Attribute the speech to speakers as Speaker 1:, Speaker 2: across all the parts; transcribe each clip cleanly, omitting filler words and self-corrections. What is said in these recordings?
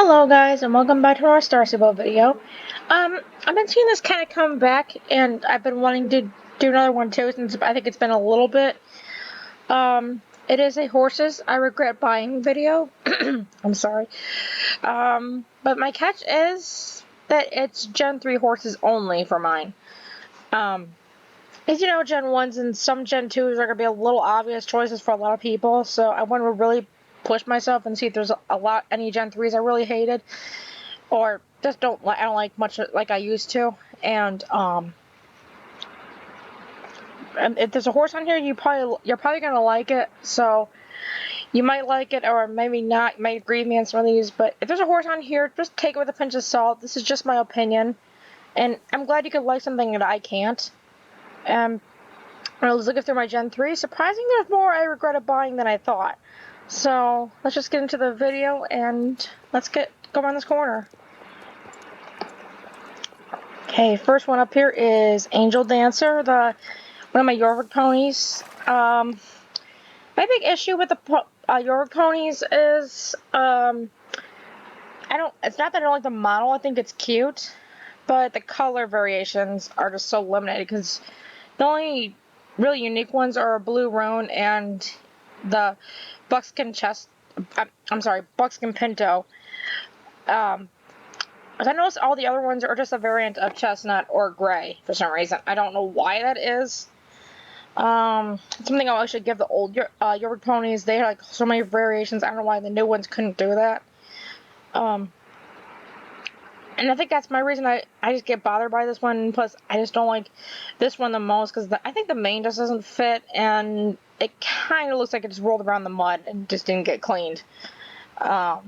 Speaker 1: Hello guys and welcome back to our Star Stable video. I've been seeing this kind of come back and I've been wanting to do another one too since I think it's been a little bit. It is a horses I regret buying video. I'm sorry. But my catch is that it's Gen 3 horses only for mine. As you know, Gen 1s and some Gen 2s are going to be a little obvious choices for a lot of people, so I want to really push myself and see if there's any Gen 3s I really hated, or just I don't like much like I used to, and if there's a horse on here, you're probably going to like it, so you might like it, or maybe not, you might agree with me on some of these, but if there's a horse on here, just take it with a pinch of salt. This is just my opinion, and I'm glad you could like something that I can't. I was looking through my Gen 3. Surprisingly, there's more I regretted buying than I thought. So let's just get into the video and let's go around this corner. Okay, first one up here is Angel Dancer, one of my York ponies. My big issue with the York ponies is it's not that I don't like the model. I think it's cute, but the color variations are just so limited because the only really unique ones are Blue Roan and the Buckskin Buckskin Pinto. I noticed all the other ones are just a variant of chestnut or gray for some reason. I don't know why that is. Something I'll actually give the old York ponies. They had like so many variations. I don't know why the new ones couldn't do that. And I think that's my reason I just get bothered by this one. Plus, I just don't like this one the most because I think the mane just doesn't fit, and it kind of looks like it just rolled around the mud and just didn't get cleaned. I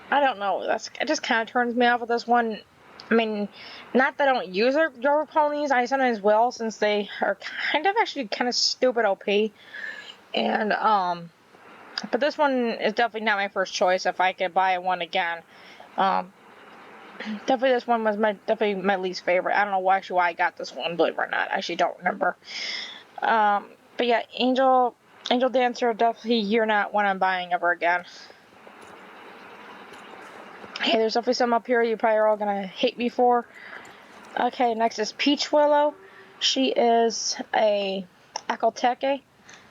Speaker 1: don't know. It just kind of turns me off with this one. I mean, not that I don't use York ponies. I sometimes will since they are kind of stupid OP. And but this one is definitely not my first choice if I could buy one again. Definitely this one was definitely my least favorite. I don't know why I got this one, believe it or not. I actually don't remember. But yeah, Angel Dancer, definitely you're not one I'm buying ever again. Hey, there's definitely some up here you probably are all gonna hate me for. Okay, next is Peach Willow. She is a Ecotech,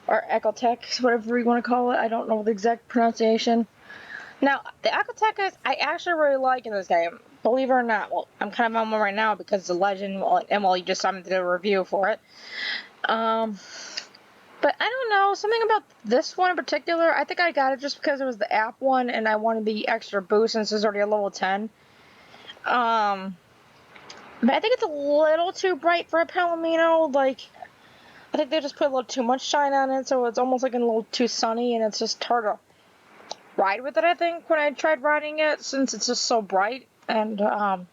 Speaker 1: or Ecotech, whatever you want to call it. I don't know the exact pronunciation. Now, the Ecotech I actually really like in this game. Believe it or not. Well, I'm kind of on one right now because it's a legend, and you just saw me do a review for it. But I don't know, something about this one in particular. I think I got it just because it was the app one, and I wanted the extra boost since it's already a level 10. But I think it's a little too bright for a Palomino. Like, I think they just put a little too much shine on it, so it's almost like a little too sunny, and it's just hard to ride with it, I think, when I tried riding it, since it's just so bright. And it's one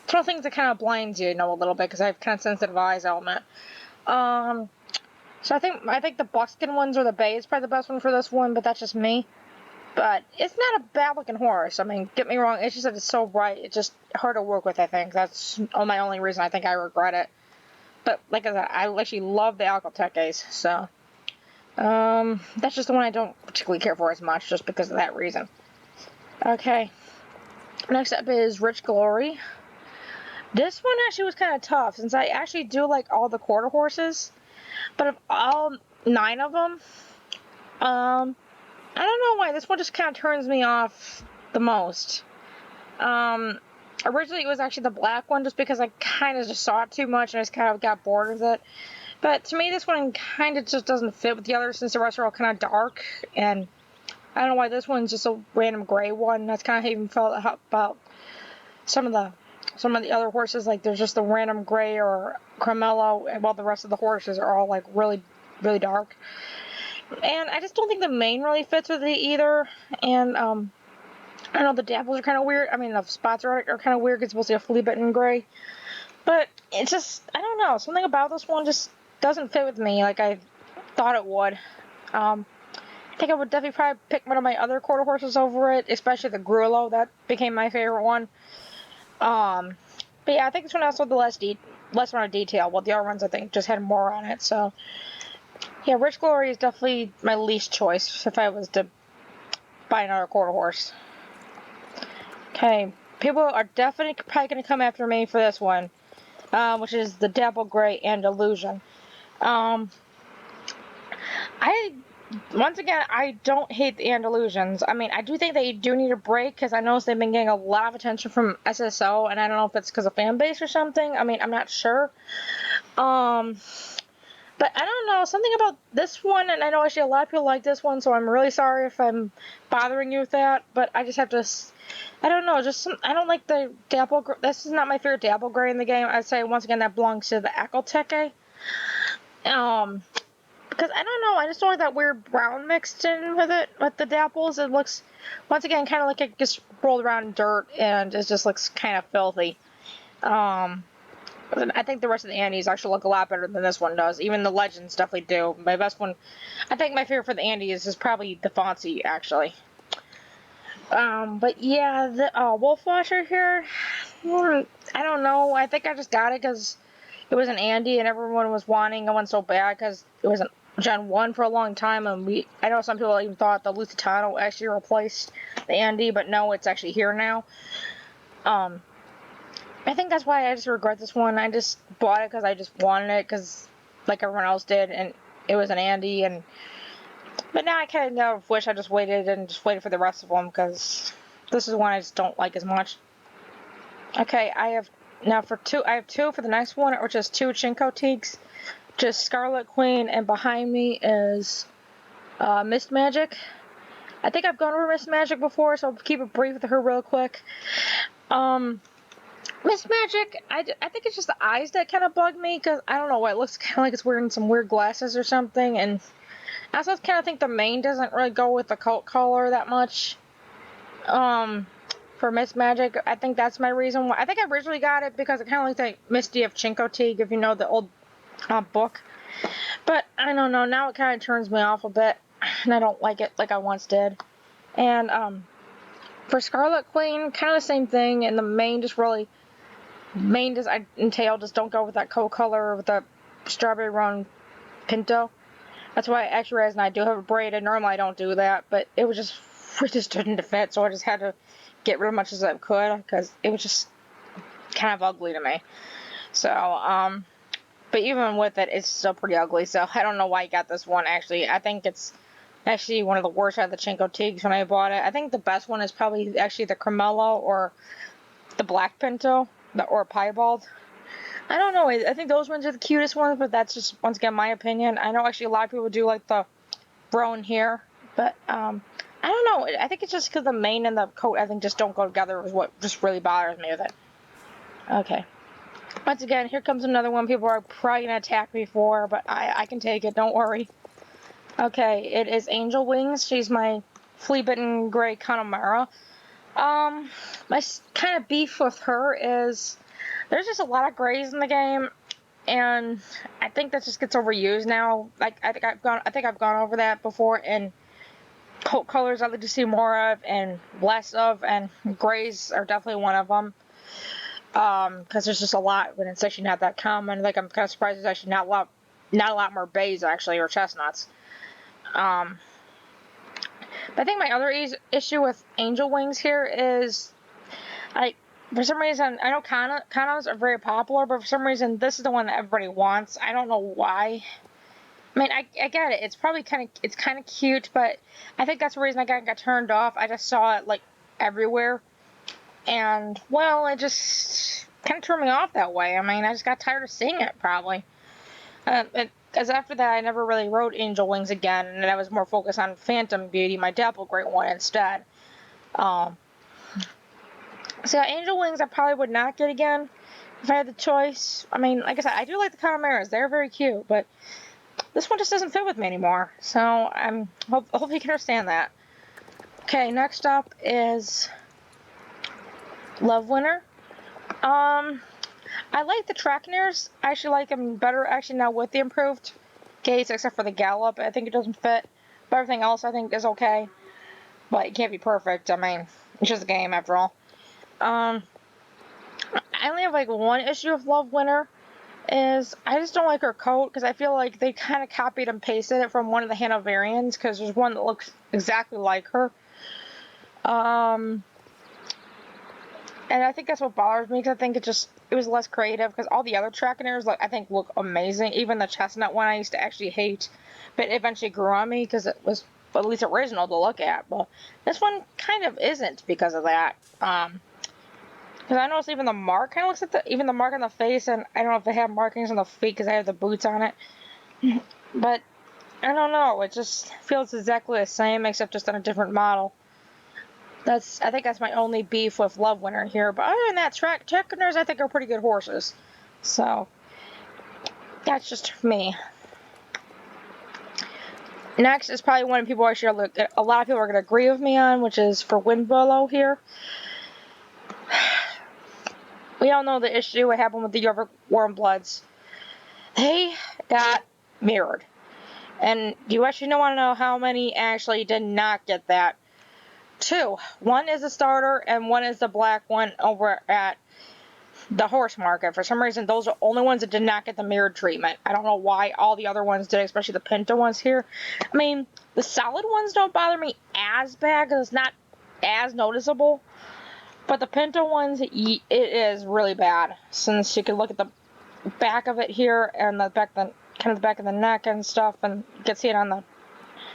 Speaker 1: of the things that kind of blinds you, a little bit, because I have kind of sensitive eyes element. So I think the Buckskin ones or the Bay is probably the best one for this one, but that's just me. But it's not a bad looking horse. I mean, get me wrong, it's just that it's so bright, it's just hard to work with, I think. That's my only reason I think I regret it. But like I said, I actually love the Ecotech, so that's just the one I don't particularly care for as much, just because of that reason. Okay, next up is Rich Glory. This one actually was kind of tough, since I actually do like all the quarter horses, but of all 9 of them, I don't know why this one just kind of turns me off the most. Originally it was actually the black one, just because I kind of just saw it too much and I just kind of got bored with it. But to me, this one kind of just doesn't fit with the others, since the rest are all kind of dark, and I don't know why this one's just a random gray one. That's kind of how I even felt about some of the other horses. Like, there's just the random gray or Carmelo, while the rest of the horses are all like really, really dark. And I just don't think the mane really fits with it either. And I know the dapples are kind of weird. I mean, the spots are kind of weird because it's supposed to be a flea bitten gray. But it's just, I don't know, something about this one just doesn't fit with me like I thought it would. I think I would definitely probably pick one of my other quarter horses over it, especially the Willow. That became my favorite one. But yeah, I think this one also had the less amount of detail, while the other ones I think just had more on it. So yeah, Rich Glory is definitely my least choice if I was to buy another quarter horse. Okay, people are definitely probably going to come after me for this one, which is the Dapple Gray and Illusion. Once again, I don't hate the Andalusians. I mean, I do think they do need a break because I noticed they've been getting a lot of attention from SSO, and I don't know if it's because of fan base or something. I mean, I'm not sure. But I don't know, something about this one, and I know actually a lot of people like this one, so I'm really sorry if I'm bothering you with that, but I just have to, I don't know, I don't like the Dapple, this is not my favorite Dapple Gray in the game. I'd say, once again, that belongs to the Echoteche. Because I don't know, I just don't like that weird brown mixed in with it, with the Dapples. It looks, once again, kind of like it just rolled around in dirt, and it just looks kind of filthy. I think the rest of the Andes actually look a lot better than this one does. Even the Legends definitely do. My best one, I think my favorite for the Andes is probably the Fonzie, actually. But yeah, the Wolf Washer here, I don't know. I think I just got it because it was an Andy and everyone was wanting one so bad because it was an Gen 1 for a long time. And I know some people even thought the Lusitano actually replaced the Andy, but no, it's actually here now. I think that's why I just regret this one. I just bought it because I just wanted it because, like everyone else did, and it was an Andy. But now I kind of wish I just waited for the rest of them because this is one I just don't like as much. Okay, I have two for the next one, which is two Chincoteagues, just Scarlet Queen, and behind me is Mist Magic. I think I've gone over Mist Magic before, so I'll keep it brief with her real quick. Miss Magic, I think it's just the eyes that kind of bug me, because I don't know why, it looks kind of like it's wearing some weird glasses or something, and I also kind of think the mane doesn't really go with the coat color that much, for Miss Magic. I think that's my reason why. I think I originally got it because it kind of looked like Misty of Chincoteague, if you know the old book, but I don't know, now it kind of turns me off a bit, and I don't like it like I once did. And, for Scarlet Queen, kind of the same thing, and the mane just really... Mane and tail just don't go with that coat color with the strawberry roan pinto. That's why actually, and I do have a braided. Normally I don't do that, but it just didn't fit, so I just had to get rid of as much as I could because it was just kind of ugly to me. So, but even with it, it's still pretty ugly. So I don't know why I got this one. Actually, I think it's actually one of the worst out of the Chincoteagues when I bought it. I think the best one is probably actually the Cremello or the Black Pinto. Or Piebald. I don't know. I think those ones are the cutest ones, but that's just, once again, my opinion. I know actually a lot of people do like the brown hair, but I don't know. I think it's just because the mane and the coat, I think, just don't go together is what just really bothers me with it. Okay. Once again, here comes another one people are probably going to attack me for, but I can take it. Don't worry. Okay, it is Angel Wings. She's my flea-bitten gray Connemara. My kind of beef with her is there's just a lot of grays in the game, and I think that just gets overused now. Like I think I've gone over that before. And coat colors I'd like to see more of and less of, and grays are definitely one of them. Because there's just a lot when it's actually not that common. Like I'm kind of surprised there's actually not a lot more bays actually, or chestnuts. But I think my other issue with Angel Wings here is, like, for some reason, I know Kanos are very popular, but for some reason, this is the one that everybody wants. I don't know why. I mean, I get it. It's probably kind of cute, but I think that's the reason I got turned off. I just saw it, like, everywhere. And, well, it just kind of turned me off that way. I mean, I just got tired of seeing it, probably. Because after that, I never really wrote Angel Wings again, and I was more focused on Phantom Beauty, my Dapple Great one, instead. So Angel Wings I probably would not get again if I had the choice. I mean, like I said, I do like the Connemeras. They're very cute, but this one just doesn't fit with me anymore. So I hope you can understand that. Okay, next up is Love Winner. I like the Trackneers. I actually like them better actually now with the improved gates, except for the Gallop. I think it doesn't fit. But everything else I think is okay. But it can't be perfect. I mean, it's just a game after all. I only have like one issue with Love Winner. Is I just don't like her coat because I feel like they kind of copied and pasted it from one of the Hanoverians because there's one that looks exactly like her. And I think that's what bothers me, because I think it was less creative, because all the other Trackinaires, like, I think look amazing. Even the chestnut one I used to actually hate, but eventually grew on me because it was at least original to look at. But this one kind of isn't because of that. Because I noticed even the mark kind of looks like even the mark on the face, and I don't know if they have markings on the feet because I have the boots on it. But I don't know, it just feels exactly the same except just on a different model. I think that's my only beef with Love Winter here. But other than that, Trackinaires I think are pretty good horses. So that's just me. Next is probably one people a lot of people are going to agree with me on, which is for Willow here. We all know the issue what happened with the Warm Bloods. They got mirrored. And you actually want to know how many actually did not get that. 2. One is a starter, and one is the black one over at the horse market. For some reason, those are the only ones that did not get the mirrored treatment. I don't know why all the other ones did, especially the Pinto ones here. I mean, the solid ones don't bother me as bad because it's not as noticeable. But the Pinto ones, it is really bad. Since you can look at the back of it here and the back of the neck and stuff, and you can see it on the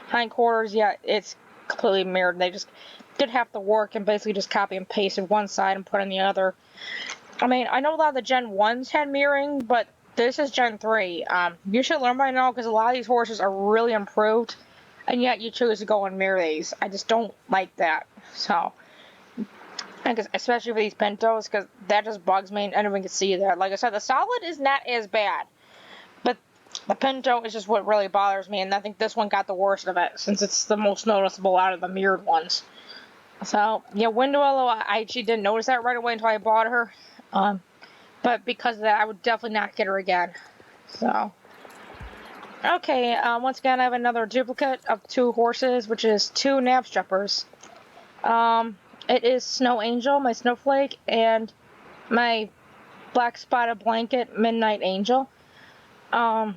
Speaker 1: hindquarters. Yeah, it's completely mirrored. They just did have to work and basically just copy and pasted one side and put in the other. I mean, I know a lot of the Gen 1s had mirroring, but this is Gen 3. You should learn by now because a lot of these horses are really improved, and yet you choose to go and mirror these. I just don't like that. So, especially for these Pintos, because that just bugs me and anyone can see that. Like I said, the solid is not as bad, but the Pinto is just what really bothers me, and I think this one got the worst of it, since it's the most noticeable out of the mirrored ones. So, yeah, Willow, I actually didn't notice that right away until I bought her. But because of that, I would definitely not get her again. So, okay, once again, I have another duplicate of 2 horses, which is 2 Knapstrappers. It is Snow Angel, my snowflake, and my black spotted blanket, Midnight Angel. For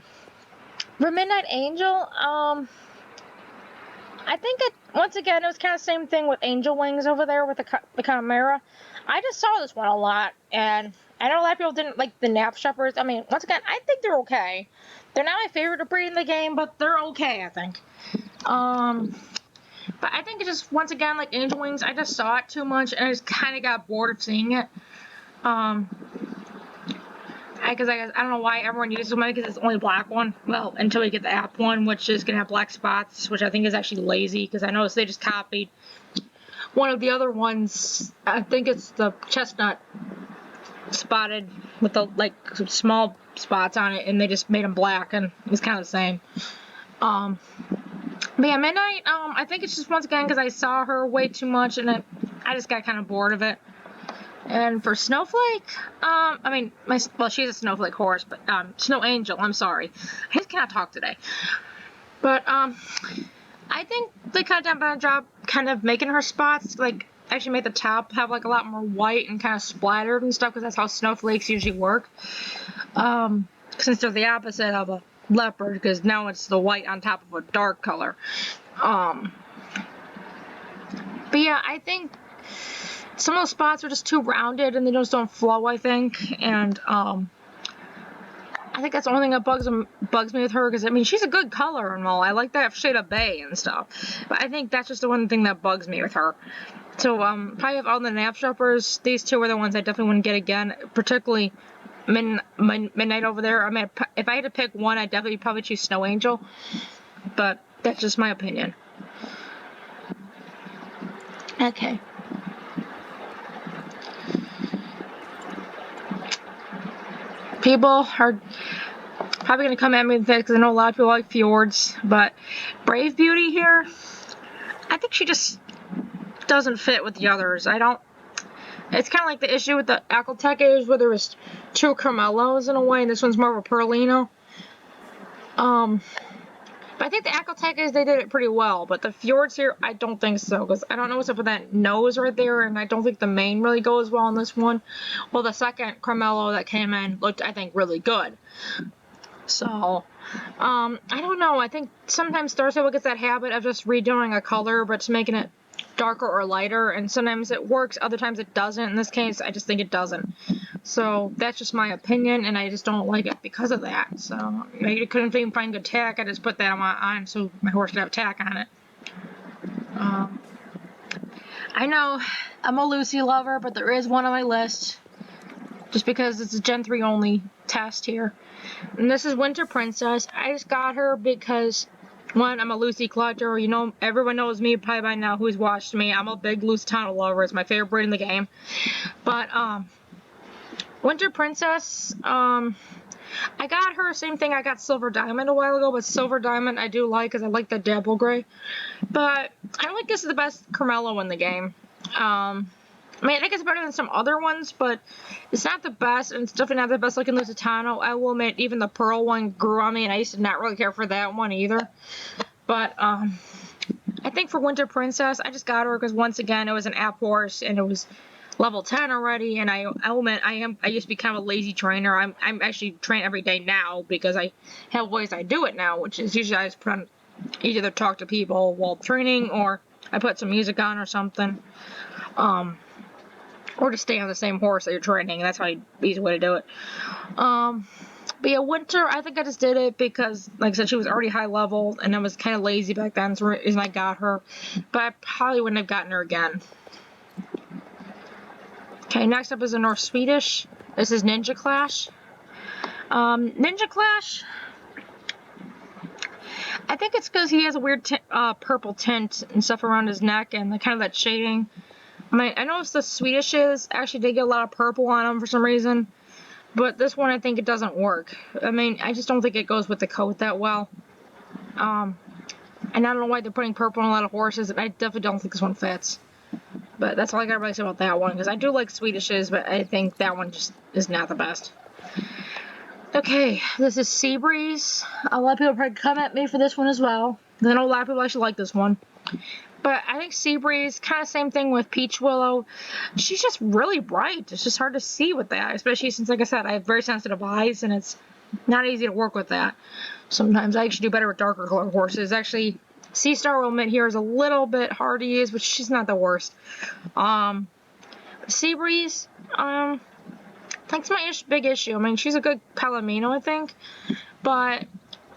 Speaker 1: Midnight Angel, I think once again, it was kind of the same thing with Angel Wings over there with the Chimera. I just saw this one a lot, and I know a lot of people didn't like the Knapstrappers. I mean, once again, I think they're okay. They're not my favorite breed in the game, but they're okay, I think. But I think it just, once again, like Angel Wings, I just saw it too much, and I just kind of got bored of seeing it. Because I don't know why everyone uses them, because it's the only black one. Well, until you get the app one, which is going to have black spots, which I think is actually lazy, because I noticed they just copied one of the other ones. I think it's the chestnut spotted with the, like, some small spots on it, and they just made them black, and it was kind of the same. But yeah, Midnight, I think it's just, once again, because I saw her way too much, and I just got kind of bored of it. And for Snowflake, she's a Snowflake horse, but, Snow Angel, I'm sorry. I just cannot talk today. But, I think they kind of done a better job kind of making her spots, like, actually make the top have, like, a lot more white and kind of splattered and stuff, because that's how snowflakes usually work. Since they're the opposite of a leopard, because now it's the white on top of a dark color. But yeah, I think some of the spots are just too rounded and they just don't flow, I think. And I think that's the only thing that bugs me with her, because I mean, she's a good color and all. I like that shade of bay and stuff. But I think that's just the one thing that bugs me with her. So probably of all the Knapstrappers, these 2 are the ones I definitely wouldn't get again, particularly Midnight over there. I mean, if I had to pick one, I'd definitely probably choose Snow Angel. But that's just my opinion. Okay. People are probably going to come at me with that, because I know a lot of people like Fjords, but Brave Beauty here, I think she just doesn't fit with the others. It's kind of like the issue with the Alcatecas, where there was 2 Carmelos in a way, and this one's more of a Perlino. But I think the Alcatecas, they did it pretty well, but the Fjords here, I don't think so, because I don't know what's up with that nose right there, and I don't think the mane really goes well on this one. Well, the second Carmelo that came in looked, I think, really good. So, I don't know. I think sometimes Star Stable gets that habit of just redoing a color, but just making it darker or lighter, and sometimes it works, other times it doesn't. In this case, I just think it doesn't. So that's just my opinion, and I just don't like it because of that. So I couldn't even find good tack. I just put that on so my horse could have tack on it. I know I'm a Lucy lover, but there is one on my list, just because it's a Gen 3 only test here. And this is Winter Princess. I just got her because, one, I'm a Lucy collector. You know, everyone knows me probably by now who's watched me. I'm a big Lusitano lover. It's my favorite breed in the game. But, Winter Princess, I got her, same thing, I got Silver Diamond a while ago, but Silver Diamond I do like because I like the dapple gray. But I don't think this is the best Carmelo in the game. I mean, I think it's better than some other ones, but it's not the best, and it's definitely not the best looking Lusitano. I will admit, even the Pearl one grew on me, and I used to not really care for that one either. But, I think for Winter Princess, I just got her because, once again, it was an app horse, and it was level 10 already, and I will admit, I used to be kind of a lazy trainer. I'm actually train every day now, because I have ways I do it now, which is usually I just put on, either talk to people while training, or I put some music on or something. Or just stay on the same horse that you're training. That's how easy way to do it. But yeah, Winter, I think I just did it because, like I said, she was already high level, and I was kind of lazy back then, so the reason I got her. But I probably wouldn't have gotten her again. Okay, next up is a North Swedish. This is Ninja Clash. Ninja Clash, I think it's because he has a weird purple tint and stuff around his neck and kind of that shading. I noticed the Swedishes actually did get a lot of purple on them for some reason, but this one I think it doesn't work. I mean, I just don't think it goes with the coat that well. And I don't know why they're putting purple on a lot of horses. I definitely don't think this one fits. But that's all I got to really say about that one, because I do like Swedishes, but I think that one just is not the best. Okay, this is Seabreeze. A lot of people probably come at me for this one as well. I know a lot of people actually like this one. But I think Seabreeze, kind of same thing with Peach Willow. She's just really bright. It's just hard to see with that, especially since, like I said, I have very sensitive eyes, and it's not easy to work with that. Sometimes I actually do better with darker colored horses. Actually, Sea Star will admit here is a little bit hard to use, but she's not the worst. Seabreeze, I think it's my big issue. I mean, she's a good Palomino, I think, but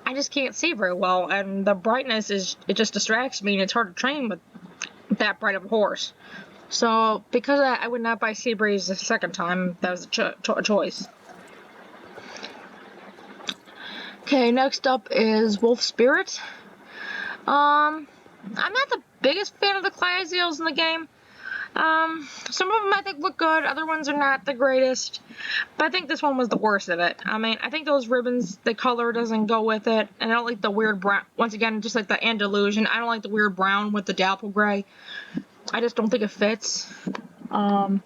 Speaker 1: I just can't see very well, and the brightness it just distracts me, and it's hard to train with that bright of a horse. So, because of that, I would not buy Seabreeze the second time. That was a choice. Okay, next up is Wolf Spirit. I'm not the biggest fan of the Clydesdales in the game. Some of them I think look good, other ones are not the greatest, but I think this one was the worst of it. I mean, I think those ribbons, the color doesn't go with it, and I don't like the weird brown, once again, just like the Andalusian, I don't like the weird brown with the dapple gray. I just don't think it fits. I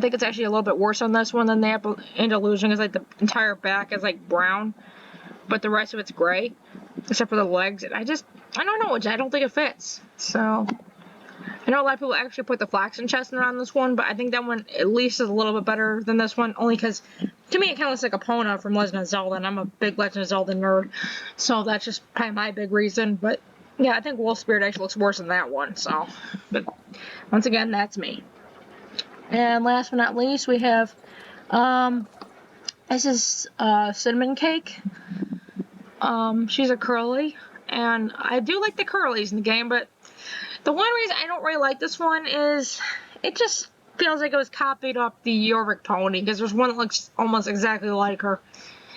Speaker 1: think it's actually a little bit worse on this one than the Andalusian, because like the entire back is like brown, but the rest of it's gray, except for the legs, and I don't know, I don't think it fits, so... I know a lot of people actually put the flaxen chestnut on this one, but I think that one at least is a little bit better than this one, only because, to me, it kind of looks like Epona from Legend of Zelda, and I'm a big Legend of Zelda nerd, so that's just probably my big reason, but yeah, I think Wolf Spirit actually looks worse than that one, so, but once again, that's me. And last but not least, we have, this is, Cinnamon Cake. She's a curly, and I do like the curlies in the game, but the one reason I don't really like this one is it just feels like it was copied off the Jorvik pony, because there's one that looks almost exactly like her,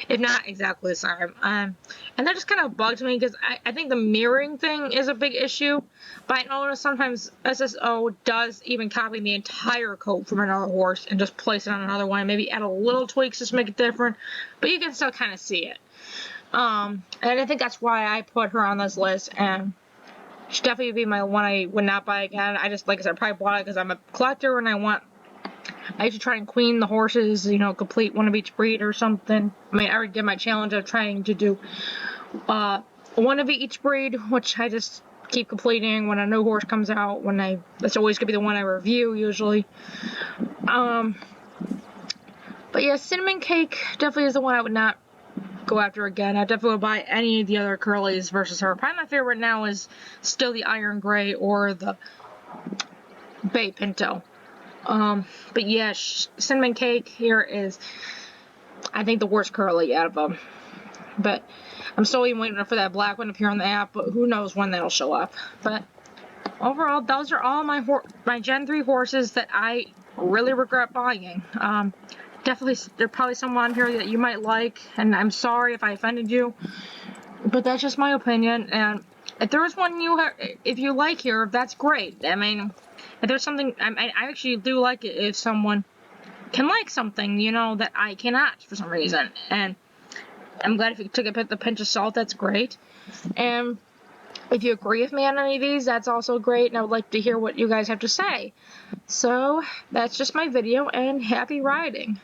Speaker 1: if not exactly the same. And that just kind of bugs me, because I think the mirroring thing is a big issue, but I know sometimes SSO does even copy the entire coat from another horse and just place it on another one, and maybe add a little tweaks just to make it different, but you can still kind of see it. And I think that's why I put her on this list, and should definitely be my one I would not buy again. I just, like I said, I probably bought it because I'm a collector and I used to try and queen the horses, you know, complete one of each breed or something. I mean, I already did my challenge of trying to do one of each breed, which I just keep completing when a new horse comes out. That's always going to be the one I review, usually. But yeah, Cinnamon Cake definitely is the one I would not go after again. I definitely would buy any of the other curlies versus her. Probably my favorite now is still the Iron Gray or the Bay Pinto. But yeah, Cinnamon Cake here is, I think, the worst curly out of them. But I'm still even waiting for that black one to appear on the app, but who knows when that'll show up. But overall, those are all my Gen 3 horses that I really regret buying. Definitely, there's probably someone here that you might like, and I'm sorry if I offended you, but that's just my opinion. And if there is one if you like here, that's great. I mean, if there's something, I actually do like it if someone can like something, you know, that I cannot for some reason. And I'm glad if you took it with a pinch of salt, that's great. And if you agree with me on any of these, that's also great, and I would like to hear what you guys have to say. So, that's just my video, and happy riding.